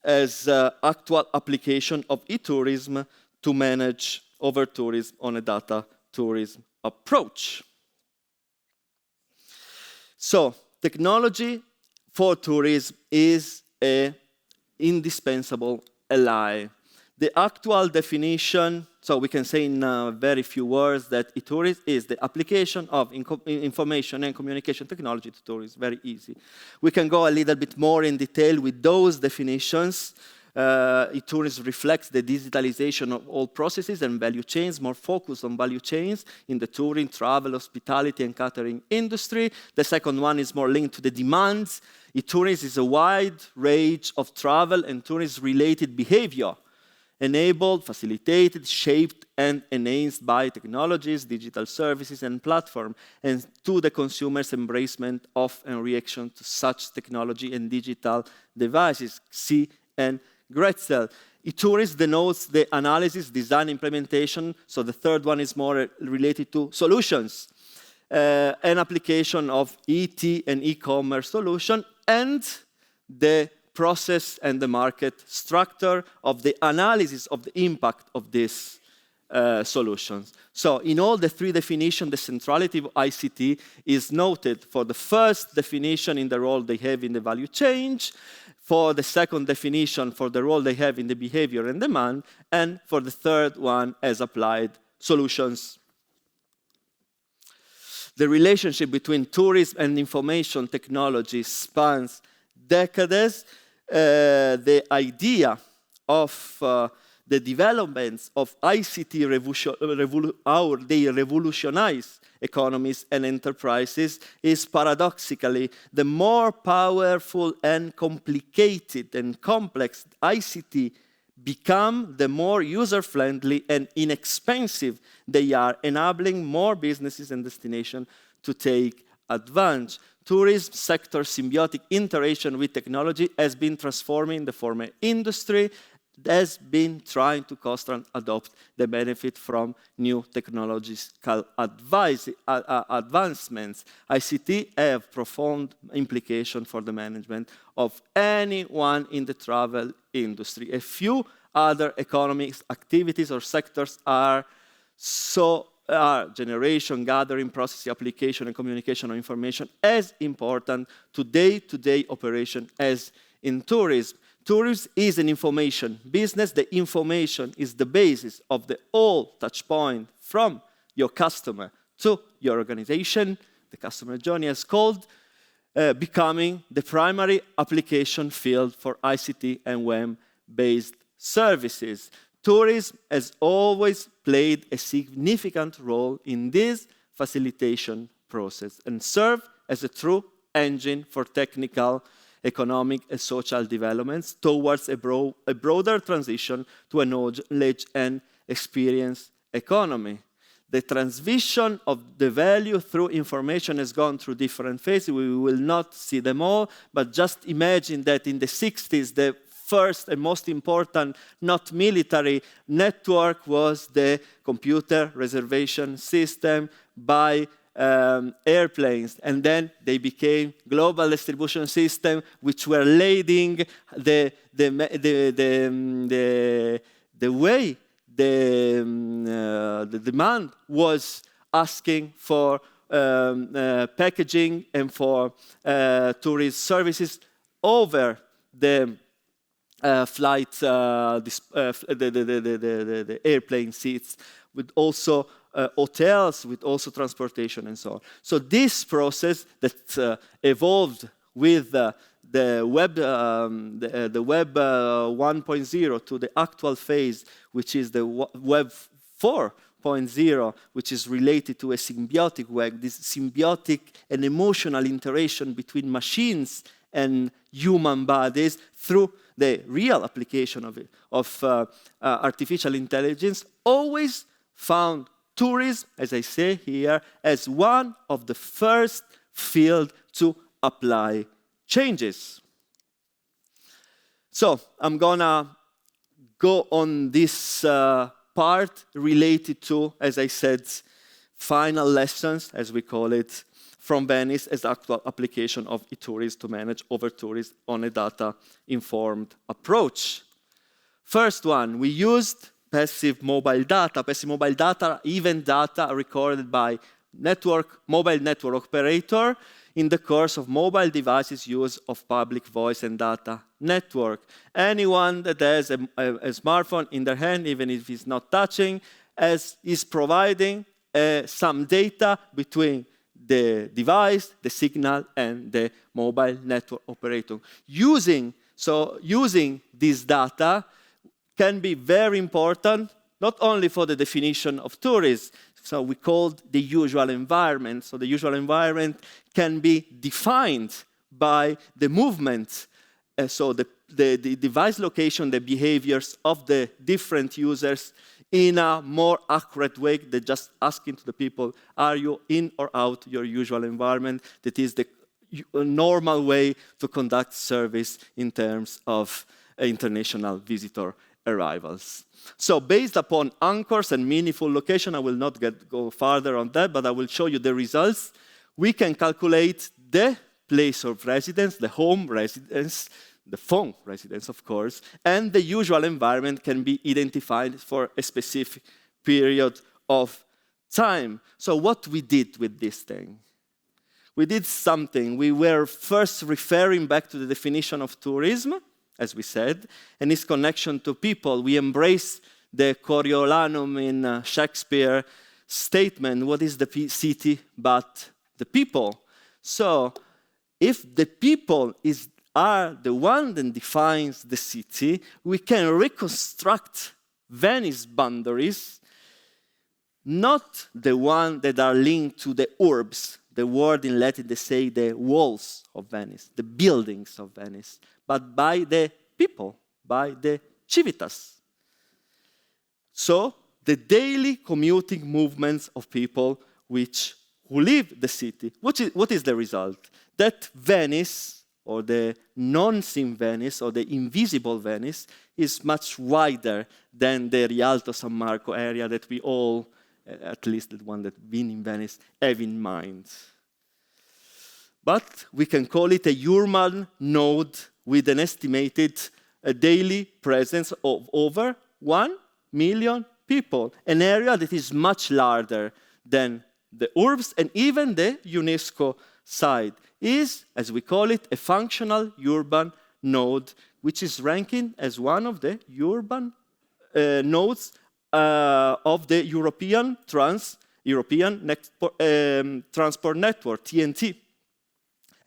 [SPEAKER 3] as actual application of e-tourism to manage over-tourism on a data tourism approach. So, technology for tourism is an indispensable ally. The actual definition, so we can say in very few words that e-tourism is the application of information and communication technology to tourism. Very easy. We can go a little bit more in detail with those definitions. E-tourism reflects the digitalization of all processes and value chains, more focused on value chains in the touring, travel, hospitality, and catering industry. The second one is more linked to the demands. E-tourism is a wide range of travel and tourism-related behavior, enabled, facilitated, shaped, and enhanced by technologies, digital services, and platforms, and to the consumer's embracement of and reaction to such technology and digital devices. See and Gretzel. E-tourism denotes the analysis, design, implementation. So the third one is more related to solutions, an application of ET and e-commerce solution, and the process and the market structure of the analysis of the impact of these solutions. So in all the three definitions, the centrality of ICT is noted for the first definition in the role they have in the value chain, for the second definition for the role they have in the behavior and demand, and for the third one as applied solutions. The relationship between tourism and information technology spans decades. The idea of the developments of ICT, how they revolutionize economies and enterprises, is paradoxically the more powerful and complicated and complex ICT become, the more user-friendly and inexpensive they are, enabling more businesses and destinations to take advantage. Tourism sector symbiotic interaction with technology has been transforming the former industry, has been trying to constantly adopt the benefit from new technological advancements. ICT have profound implication for the management of anyone in the travel industry. A few other economic activities or sectors are generation, gathering, processing, application, and communication of information as important to day-to-day operation as in tourism. Tourism is an information business. The information is the basis of the whole touch point from your customer to your organization. The customer journey is called, becoming the primary application field for ICT and web-based services. tourism has always played a significant role in this facilitation process and served as a true engine for technical, economic, and social developments towards a broader transition to a knowledge and experience economy. The transmission of the value through information has gone through different phases. We will not see them all, but just imagine that in the 60s, the first and most important, not military network was the computer reservation system by airplanes, and then they became global distribution system, which were leading the way the demand was asking for packaging and for tourist services over the the airplane seats, with also hotels, with also transportation and so on. So this process that evolved with the web 1.0 to the actual phase, which is the web 4.0, which is related to a symbiotic web, this symbiotic and emotional interaction between machines and human bodies through the real application of artificial intelligence, always found tourism, as I say here, as one of the first fields to apply changes. So I'm gonna go on this part related to, as I said, final lessons, as we call it, from Venice as actual application of e-tourism to manage over-tourism on a data-informed approach. First one, we used passive mobile data. Passive mobile data, event data recorded by mobile network operator in the course of mobile devices use of public voice and data network. Anyone that has a smartphone in their hand, even if it's not touching, is providing some data between the device, the signal, and the mobile network operator. Using this data can be very important, not only for the definition of tourism, so we called the usual environment. So the usual environment can be defined by the movement. So the device location, the behaviors of the different users in a more accurate way than just asking to the people, are you in or out your usual environment? That is the normal way to conduct service in terms of international visitor arrivals. So based upon anchors and meaningful location, I will not go further on that, but I will show you the results. We can calculate the place of residence, the home residence, the phone residence, of course, and the usual environment can be identified for a specific period of time. So what we did with this thing? We did something. We were first referring back to the definition of tourism, as we said, and its connection to people. We embrace the Coriolanum in Shakespeare's statement, what is the city but the people? So if the people are the one that defines the city, we can reconstruct Venice boundaries, not the one that are linked to the urbs. The word in Latin, they say the walls of Venice, the buildings of Venice, but by the people, by the civitas. So the daily commuting movements of people who live the city. What is the result? That Venice, or the non-seen Venice, or the invisible Venice, is much wider than the Rialto San Marco area that we all, at least the one that's been in Venice, have in mind. But we can call it a urban node with an estimated daily presence of over 1 million people, an area that is much larger than the urbs and even the UNESCO site. Is, as we call it, a functional urban node, which is ranking as one of the urban nodes of the European Transport Network, TNT.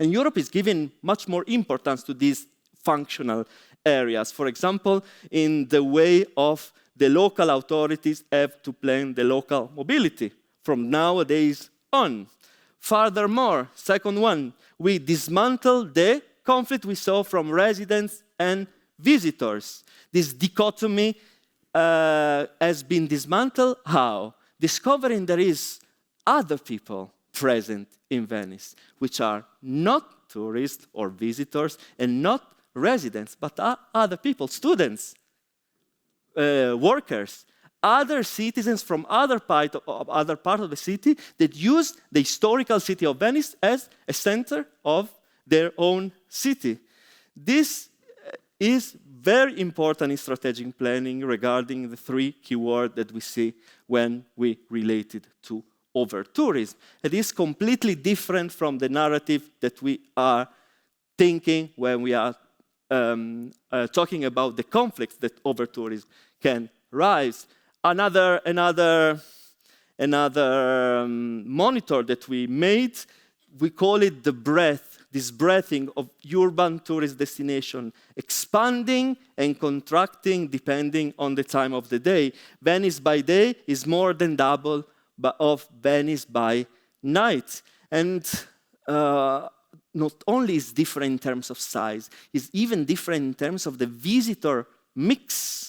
[SPEAKER 3] And Europe is giving much more importance to these functional areas. For example, in the way of the local authorities have to plan the local mobility from nowadays on. Furthermore, second one, we dismantle the conflict we saw from residents and visitors. This dichotomy has been dismantled. How? Discovering there is other people present in Venice, which are not tourists or visitors and not residents, but are other people, students, workers, other citizens from other part of the city that use the historical city of Venice as a center of their own city. This is very important in strategic planning regarding the three keywords that we see when we relate it to overtourism. It is completely different from the narrative that we are thinking when we are talking about the conflicts that overtourism can rise. Another monitor that we made, we call it the breadth, this breathing of urban tourist destination, expanding and contracting depending on the time of the day. Venice by day is more than double of Venice by night. And not only is different in terms of size, it's even different in terms of the visitor mix,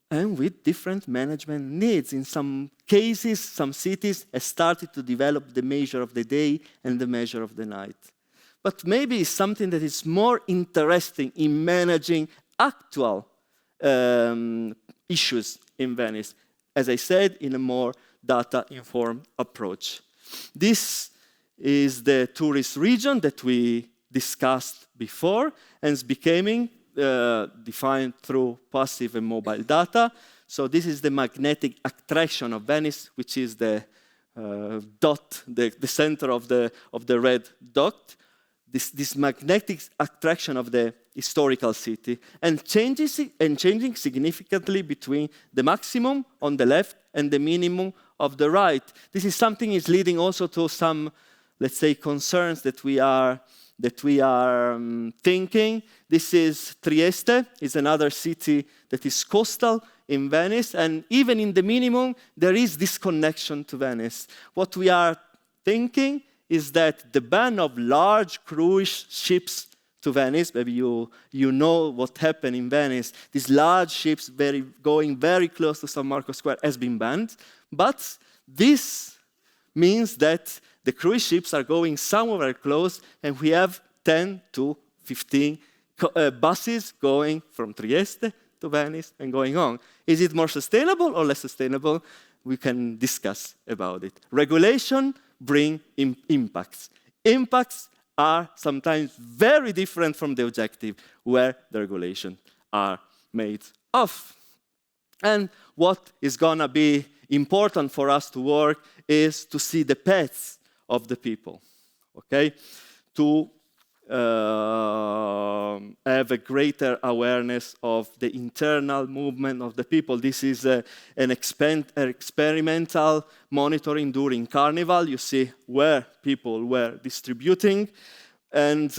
[SPEAKER 3] and with different management needs. In some cases, some cities have started to develop the measure of the day and the measure of the night. But maybe it's something that is more interesting in managing actual issues in Venice, as I said, in a more data-informed approach. This is the tourist region that we discussed before, and it's becoming defined through passive and mobile data. So this is the magnetic attraction of Venice, which is the dot, the center of the red dot. This magnetic attraction of the historical city, and changing significantly between the maximum on the left and the minimum of the right. This is something is leading also to some, let's say, concerns that we are thinking. This is Trieste, is another city that is coastal in Venice, and even in the minimum, there is this connection to Venice. What we are thinking is that the ban of large cruise ships to Venice, maybe you know what happened in Venice, these large ships going very close to San Marco Square has been banned, but this means that the cruise ships are going somewhere close, and we have 10 to 15 buses going from Trieste to Venice and going on. Is it more sustainable or less sustainable? We can discuss about it. Regulation bring impacts. Impacts are sometimes very different from the objective where the regulations are made of. And what is gonna be important for us to work is to see the paths of the people, okay? To have a greater awareness of the internal movement of the people. This is an experimental monitoring during Carnival. You see where people were distributing, and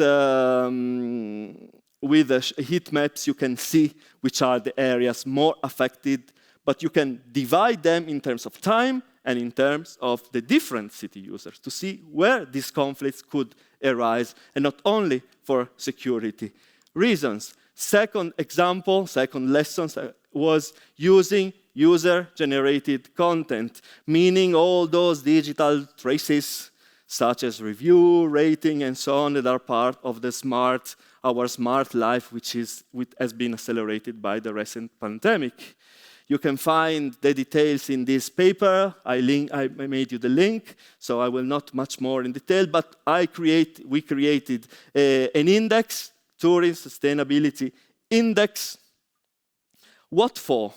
[SPEAKER 3] with the heat maps you can see which are the areas more affected, but you can divide them in terms of time and in terms of the different city users to see where these conflicts could arise, and not only for security reasons. Second example, second lesson was using user-generated content, meaning all those digital traces such as review, rating, and so on that are part of the our smart life, which has been accelerated by the recent pandemic. You can find the details in this paper. I made you the link, so I will not much more in detail, but we created an index, Tourism Sustainability Index. What for?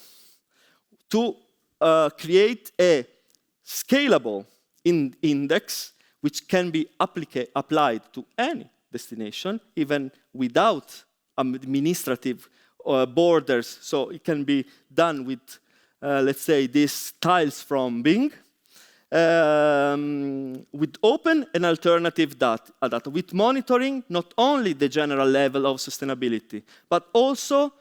[SPEAKER 3] To create a scalable index which can be applied to any destination, even without administrative borders, so it can be done with, let's say, these tiles from Bing, with open and alternative data, with monitoring not only the general level of sustainability, but also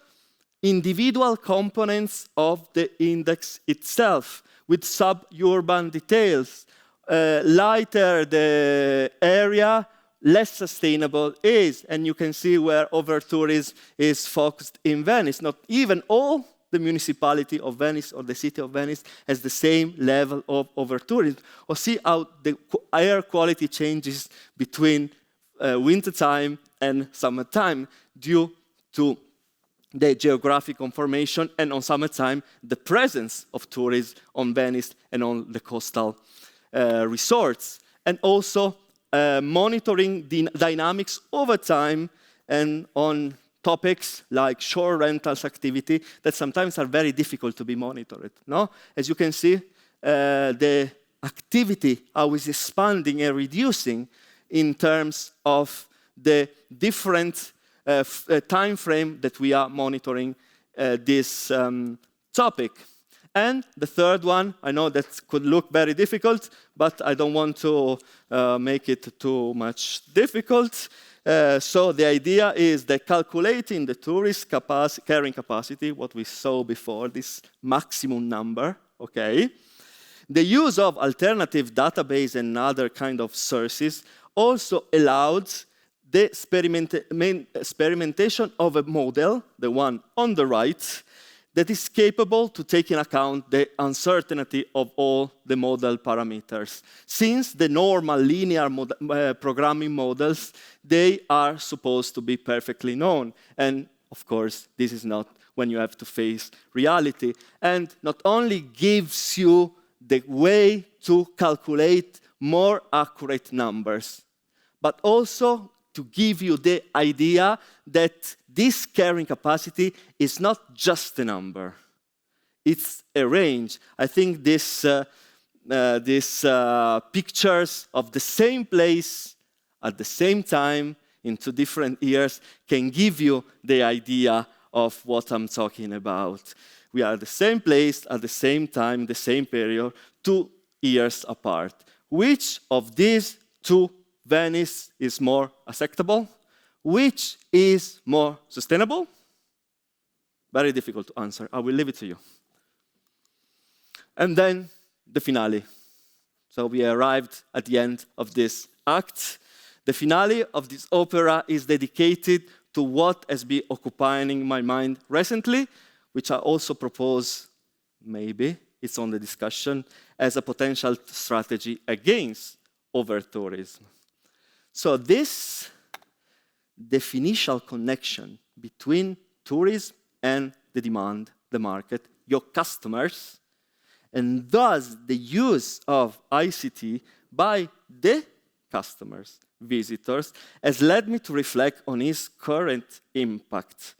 [SPEAKER 3] individual components of the index itself, with suburban details. Lighter the area, less sustainable is. And you can see where overtourism is focused in Venice. Not even all the municipality of Venice or the city of Venice has the same level of overtourism. Or see how the air quality changes between wintertime and summertime due to the geographic conformation, and on summertime, the presence of tourists on Venice and on the coastal resorts. And also monitoring the dynamics over time and on topics like shore rentals activity that sometimes are very difficult to be monitored. No? As you can see, the activity how is expanding and reducing in terms of the different time frame that we are monitoring this topic. And the third one, I know that could look very difficult, but I don't want to make it too much difficult. So the idea is that calculating the tourist carrying capacity, what we saw before, this maximum number, okay? The use of alternative database and other kind of sources also allowed the experimentation of a model, the one on the right, that is capable to take into account the uncertainty of all the model parameters. Since the normal linear programming models, they are supposed to be perfectly known. And of course, this is not when you have to face reality. And not only gives you the way to calculate more accurate numbers, but also to give you the idea that this carrying capacity is not just a number. It's a range. I think these pictures of the same place at the same time in 2 different years can give you the idea of what I'm talking about. We are at the same place at the same time, the same period, 2 years apart. Which of these 2 Venice is more acceptable? Which is more sustainable? Very difficult to answer. I will leave it to you. And then the finale. So we arrived at the end of this act. The finale of this opera is dedicated to what has been occupying my mind recently, which I also propose, maybe, it's on the discussion, as a potential strategy against overtourism. So this definitional connection between tourism and the demand, the market, your customers, and thus the use of ICT by the customers, visitors, has led me to reflect on its current impact.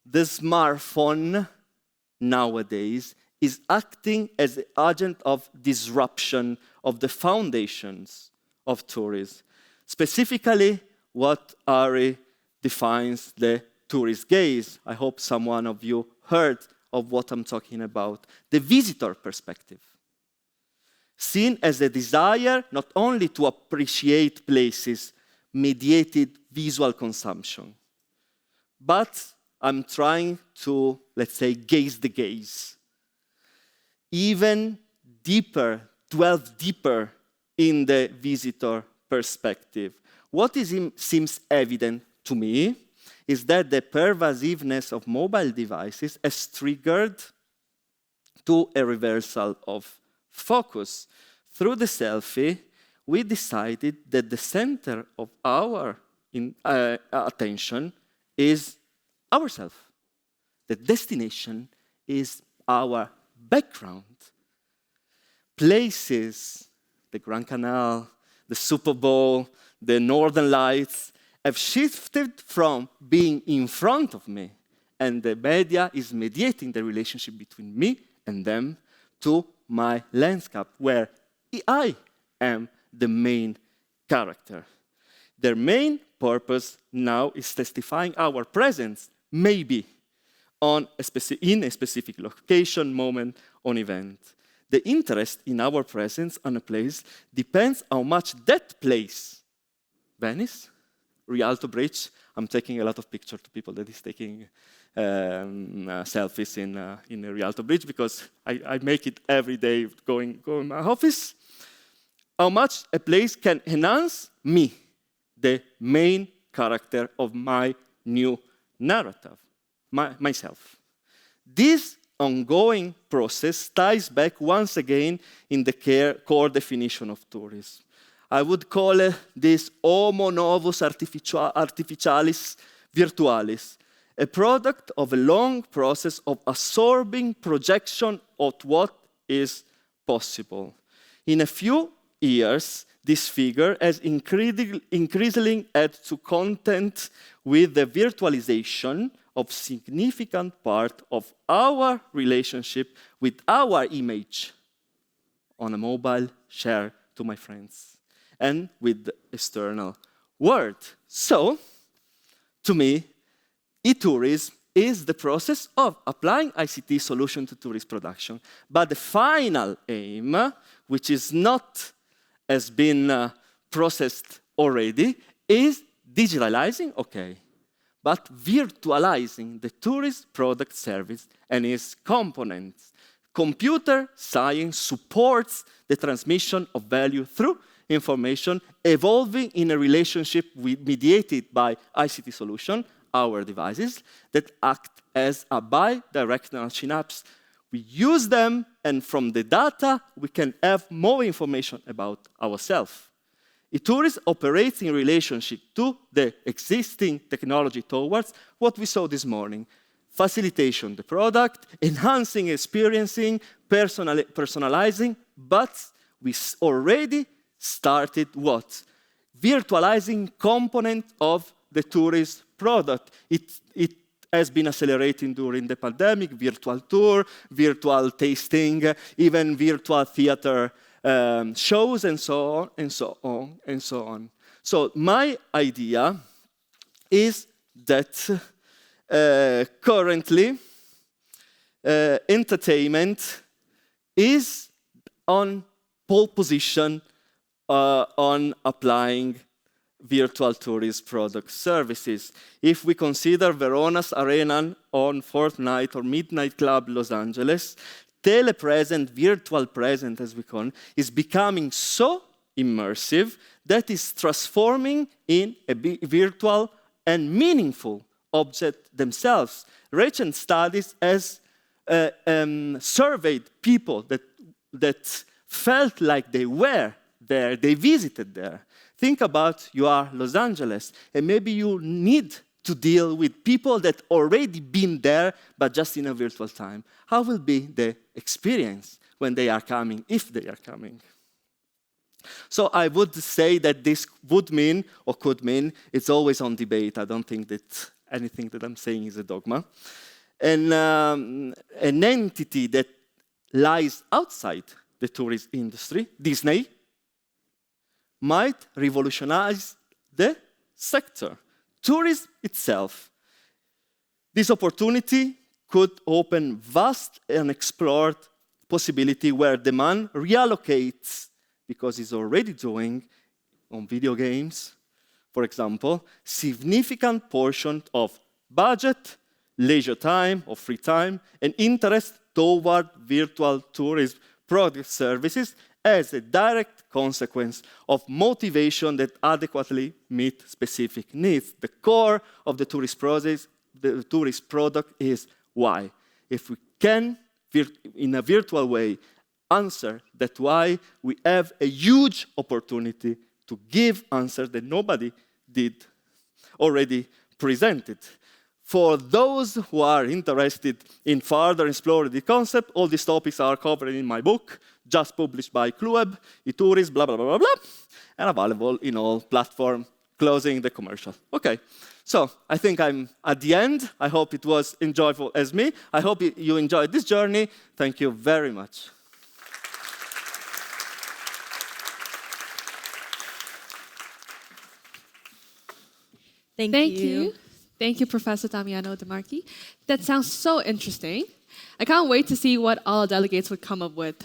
[SPEAKER 3] The smartphone nowadays is acting as the agent of disruption of the foundations of tourism. Specifically, what Ari defines the tourist gaze. I hope someone of you heard of what I'm talking about. The visitor perspective. Seen as a desire not only to appreciate places, mediated visual consumption, but I'm trying to, let's say, gaze the gaze. Even deeper, delve deeper in the visitor perspective. What seems evident to me is that the pervasiveness of mobile devices has triggered to a reversal of focus. Through the selfie, we decided that the center of our attention is ourselves. The destination is our background. Places, the Grand Canal, the Super Bowl, the Northern Lights, have shifted from being in front of me, and the media is mediating the relationship between me and them, to my landscape, where I am the main character. Their main purpose now is testifying our presence, maybe, in a specific location, moment, or event. The interest in our presence on a place depends how much that place, Venice, Rialto Bridge, I'm taking a lot of pictures to people that is taking selfies in a Rialto Bridge because I make it every day going my office. How much a place can enhance me, the main character of my new narrative, myself. This ongoing process ties back once again in the core definition of tourism. I would call this homo novus artificialis virtualis, a product of a long process of absorbing projection of what is possible. In a few years, this figure has increasingly added to content with the virtualization of significant part of our relationship with our image on a mobile share to my friends and with the external world. So, to me, e-tourism is the process of applying ICT solution to tourist production. But the final aim, which is not has been processed already, is digitalizing, okay, but virtualizing the tourist product service and its components. Computer science supports the transmission of value through information evolving in a relationship mediated by ICT solution, our devices, that act as a bi-directional synapse. We use them, and from the data, we can have more information about ourselves. E-tourism operates in relationship to the existing technology towards what we saw this morning. Facilitation the product, enhancing experiencing, personalizing, but we already started what? Virtualizing component of the tourist product. It has been accelerating during the pandemic, virtual tour, virtual tasting, even virtual theater shows, and so on, and so on, and so on. So my idea is that currently entertainment is on pole position on applying virtual tourist product services. If we consider Verona's Arena on Fortnite or Midnight Club Los Angeles, telepresent, virtual present as we call it, is becoming so immersive that it's transforming in a virtual and meaningful object themselves. Recent studies has surveyed people that felt like they were there, they visited there. Think about you are Los Angeles, and maybe you need to deal with people that already been there, but just in a virtual time. How will be the experience when they are coming, if they are coming? So I would say that this would mean, or could mean, it's always on debate. I don't think that anything that I'm saying is a dogma. And an entity that lies outside the tourist industry, Disney, might revolutionize the sector. Tourism itself. This opportunity could open vast unexplored possibility where demand reallocates, because it's already doing on video games, for example, significant portion of budget, leisure time or free time, and interest toward virtual tourism product services as a direct consequence of motivation that adequately meet specific needs. The core of the tourist process, the tourist product is why. If we can, in a virtual way, answer that why, we have a huge opportunity to give answers that nobody did already presented. For those who are interested in further exploring the concept, all these topics are covered in my book, just published by Club, eTourism, blah, blah, blah, blah, blah, and available in all platforms, closing the commercial. Okay, so I think I'm at the end. I hope it was enjoyable as me. I hope you enjoyed this journey. Thank you very much.
[SPEAKER 1] Thank
[SPEAKER 2] you. Thank you, Professor Damiano De Marchi. That sounds so interesting. I can't wait to see what all delegates would come up with.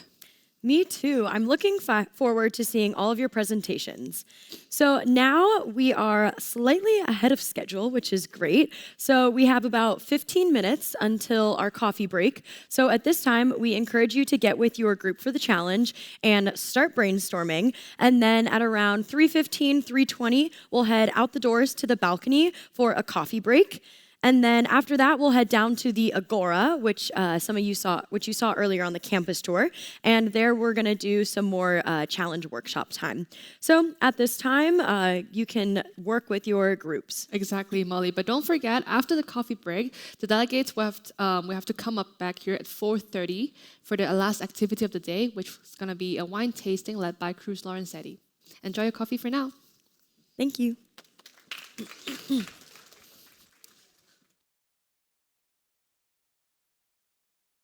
[SPEAKER 1] Me too. I'm looking forward to seeing all of your presentations. So now we are slightly ahead of schedule, which is great. So we have about 15 minutes until our coffee break. So at this time, we encourage you to get with your group for the challenge and start brainstorming. And then at around 3:15, 3:20, we'll head out the doors to the balcony for a coffee break. And then after that, we'll head down to the Agora, which you saw earlier on the campus tour. And there we're going to do some more challenge workshop time. So at this time, you can work with your groups.
[SPEAKER 2] Exactly, Molly. But don't forget, after the coffee break, the delegates will have to come up back here at 4:30 for the last activity of the day, which is going to be a wine tasting led by Cruz Lorenzetti. Enjoy your coffee for now.
[SPEAKER 1] Thank you.